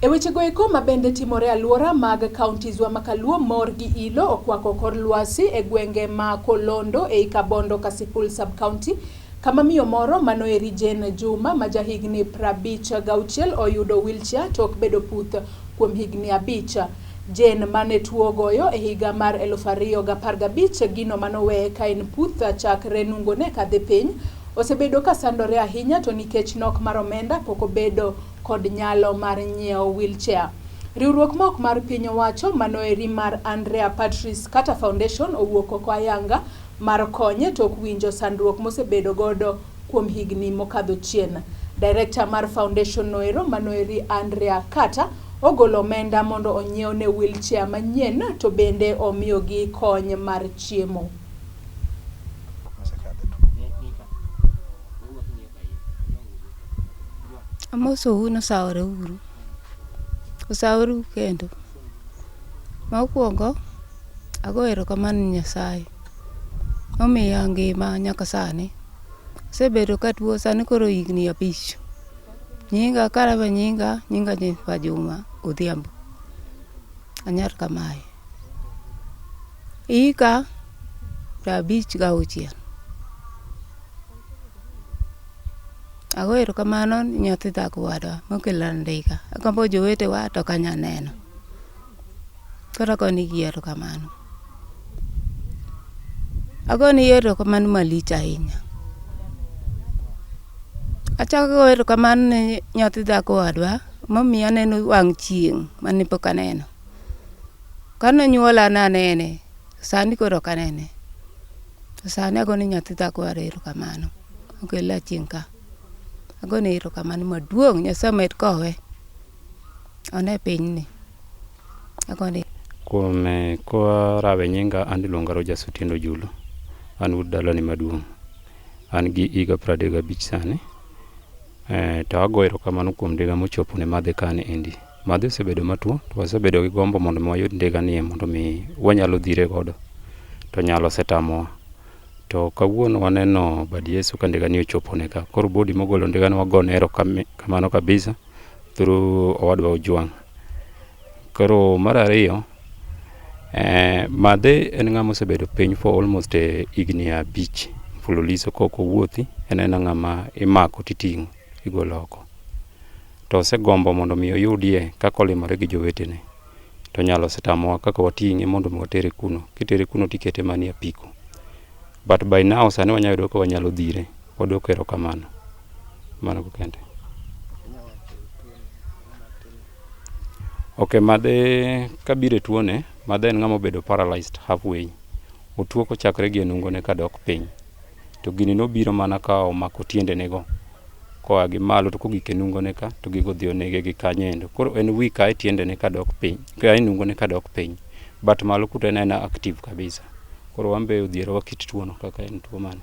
E wechego eko mabende timore aluora mag kauntis wa makaluo mor gi ilo okwako kor lwasi e gwenge ma Kolondo e Kabondo Kasipul sub-county kama miyo moro manoeri Jane Juma majahigni 56 oyudo wheelchair tok bedo puth kuom higni 5. Jane mane tuo goyo e higa mar 2015 gino manoweye ka en puth chakre nungone kadhi piny osebedo ka sandore ahinya to nikech nok mar omenda pok obedo kod nyalo mar nyiewo wheelchair. Riwruok mok mar piny owacho manoeri mar Andrea Patrice Carter Foundation owuok oko ayanga mar konye tok winjo sandruok mosebedo godo kuom higni mokadho chien. Director mar foundation noero manoeri Andrea Carter ogolo omenda mondo onyiew ne wheelchair manyien to bende omiyogi kony mar chiemo. Amoso uno saore uru. Osauru kendo. Mokwongo ago erokamano Nyasaye. Omiya ngima nyaka sani. Asebedo katuo sani koro higni 5. Nyinga Karaba nyinga Jennifer Juma Odhiambo. Anyar kamae. Ika 56. Ago erokamano nyathi dhako wadwa mokelo ndika. Agombo jowetewa to kanya neno. Koro koni gi erokamano. Agoni erokamano malich ahinya. Achako erokamano ne nyathi dhako wadwa momiya neno wang' chieng' mane pok aneno. Kane onyuola nanene, sani koro kanene. Sani agoni nyathi dhako wadwa erokamano. Okela chieng' ka. Agone erokamano maduong' Nyasaye med kowe. One pinyni. Agone. Kuom kwa rawe nyinga an iluonga Rogers Otieno Julu. An wuod dalani maduong'. An gi higa 35 sani. To ago erokamano kuom ndiga mochopo ne madhe kane endi. Madhe osebedo matuo to wasebedo gi gombo mondo wayud ndiga nie mondo mi wanyalo dhire godo. To nyalo setamowa. To kawuono waneno bad Yesu ka ndiga ni ochopo ne ka. Koro bodi mogolo ndiga ni wagone erokamano kabisa through owadwa Ojwang'. Koro mar ariyo madhe en ng'ama osebedo piny for almost higni 5 mfululizo kok owuothi en ng'ama imako titing'o igolo oko. To osegombo mondo mi oyudie kaka olimore gi jowetene. To nyalo setamowa kaka wating'e mondo watere kuno. Kitere kuno tikete manie apiko. But by now sani wanyalo yudo ka wanyalo dhire. Wadwoko erokamano. Mano kende. Okay, madhe kabire tuone, madhe en ng'ama obedo paralyzed halfway. Otuo kochakre gi nungone kadok piny. To gini nobiro mana ka omako tiendenego. Koa gi malo to kogike nungone ka to gigodhi onege gi kanyendo. Koro en weak ka tiendene kadok piny. Ka nungone kadok piny. But malo kuto en active kabisa. Koro wambe odhiero wakit tuono kaka en tuo mane.